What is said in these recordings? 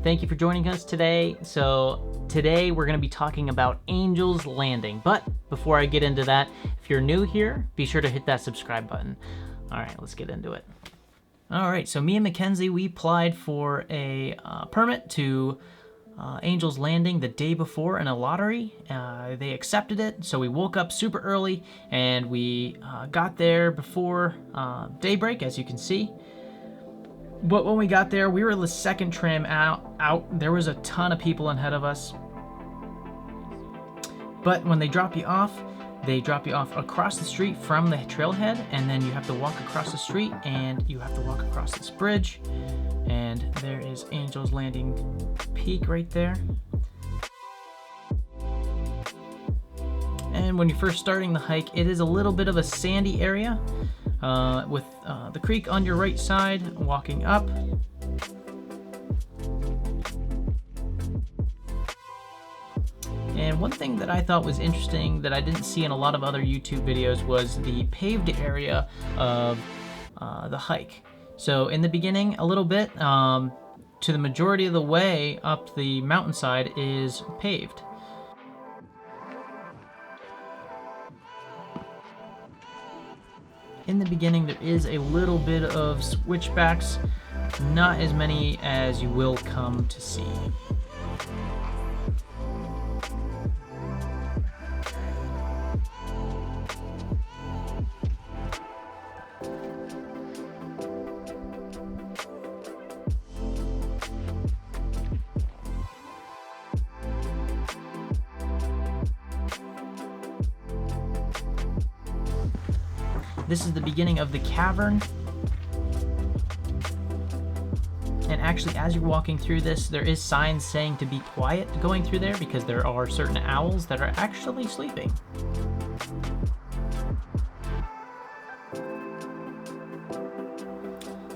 Thank you for joining us today. So today we're going to be talking about Angel's Landing. But before I get into that, if you're new here, be sure to hit that subscribe button. All right, let's get into it. All right, so me and Mackenzie, we applied for a permit to Angel's Landing the day before in a lottery. They accepted it, so we woke up super early and we got there before daybreak, as you can see. But when we got there, we were the second tram out. There was a ton of people ahead of us. But when they drop you off across the street from the trailhead, and then you have to walk across the street, and you have to walk across this bridge. And there is Angel's Landing Peak right there. And when you're first starting the hike, it is a little bit of a sandy area. With the creek on your right side, walking up. And one thing that I thought was interesting that I didn't see in a lot of other YouTube videos was the paved area of the hike. So in the beginning, a little bit, to the majority of the way up the mountainside is paved. In the beginning, there is a little bit of switchbacks, not as many as you will come to see. This is the beginning of the cavern. And actually, as you're walking through this, there is signs saying to be quiet going through there because there are certain owls that are actually sleeping.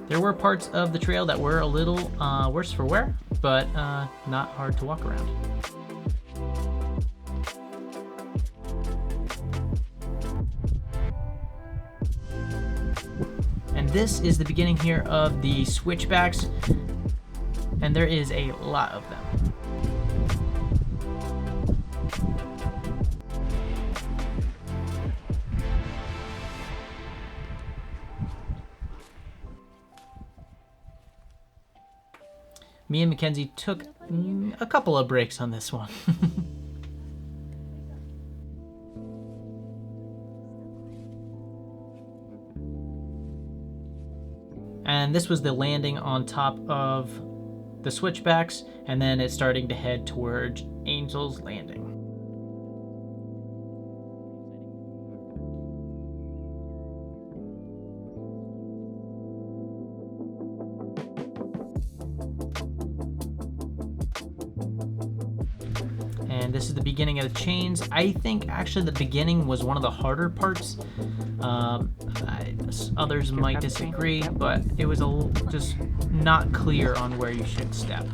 There were parts of the trail that were a little worse for wear, but not hard to walk around. And this is the beginning here of the switchbacks, and there is a lot of them. Me and Mackenzie took a couple of breaks on this one. And this was the landing on top of the switchbacks, and then it's starting to head towards Angel's Landing. And this is the beginning of the chains. I think actually the beginning was one of the harder parts. Others might disagree, but it was just not clear on where you should step.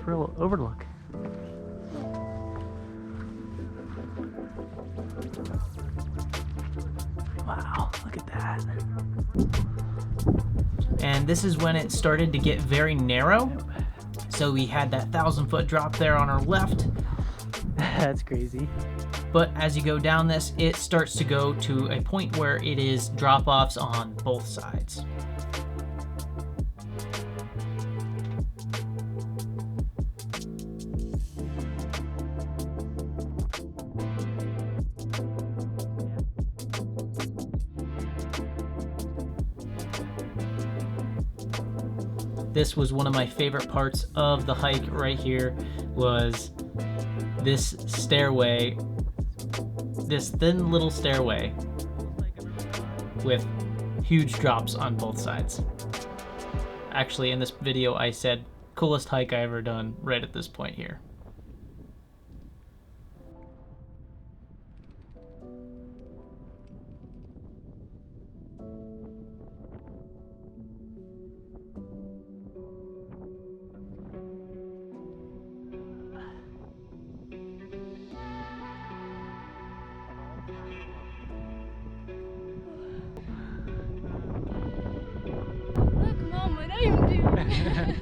Real overlook. Oh, look at that. And this is when it started to get very narrow. So we had that 1,000-foot drop there on our left. That's crazy. But as you go down this, it starts to go to a point where it is drop-offs on both sides. This was one of my favorite parts of the hike right here, was this stairway, this thin little stairway with huge drops on both sides. Actually, in this video I said coolest hike I ever done right at this point here. Look, Mom, what I'm doing.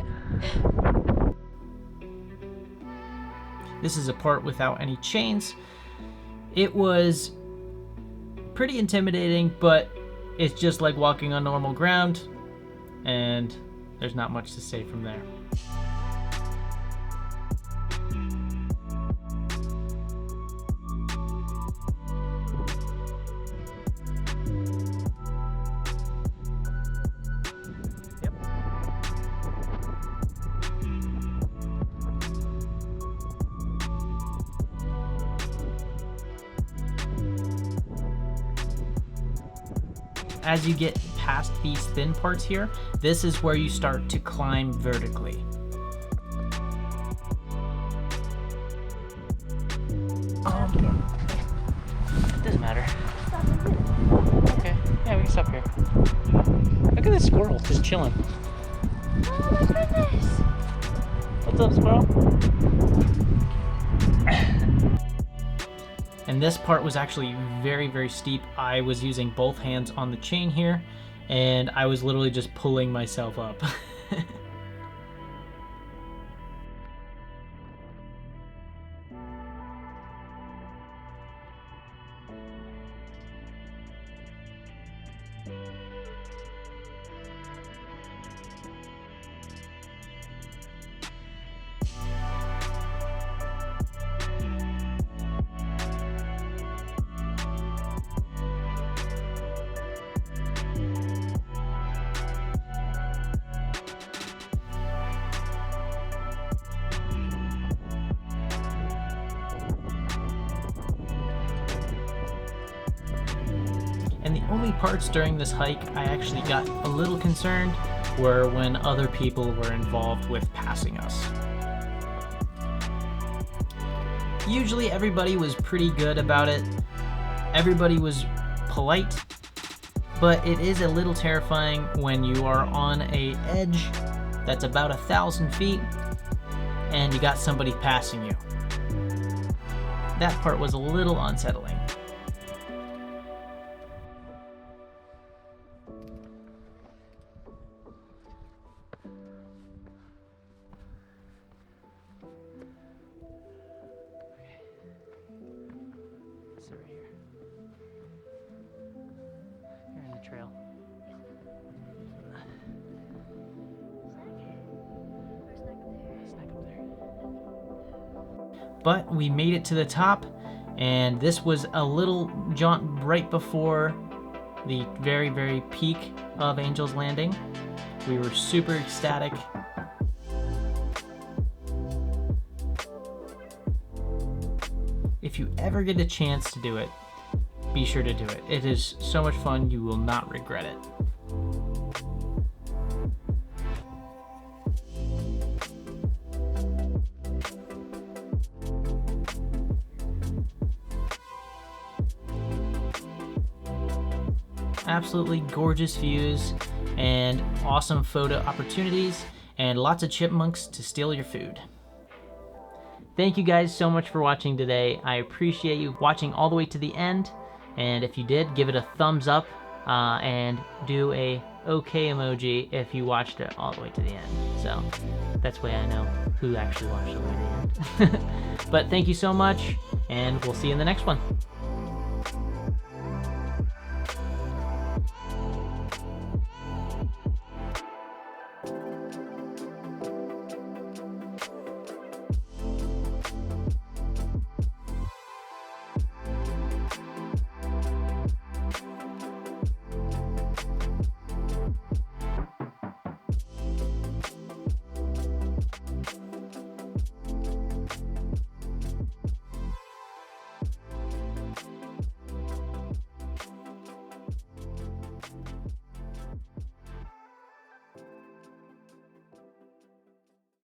This is a part without any chains. It was pretty intimidating, but it's just like walking on normal ground, and there's not much to say from there. As you get past these thin parts here, this is where you start to climb vertically. It doesn't matter. Okay, yeah, we can stop here. Look at this squirrel just chilling. Oh my goodness. What's up, squirrel? And this part was actually very, very steep. I was using both hands on the chain here, and I was literally just pulling myself up. And the only parts during this hike I actually got a little concerned were when other people were involved with passing us. Usually everybody was pretty good about it. Everybody was polite, but it is a little terrifying when you are on a edge that's about 1,000 feet and you got somebody passing you. That part was a little unsettling. Trail. But we made it to the top, and this was a little jaunt right before the very, very peak of Angel's Landing. We were super ecstatic. If you ever get a chance to do it, be sure to do it. It is so much fun, you will not regret it. Absolutely gorgeous views and awesome photo opportunities and lots of chipmunks to steal your food. Thank you guys so much for watching today. I appreciate you watching all the way to the end. And if you did, give it a thumbs up and do a okay emoji if you watched it all the way to the end. So that's the way I know who actually watched all the way to the end. But thank you so much, and we'll see you in the next one.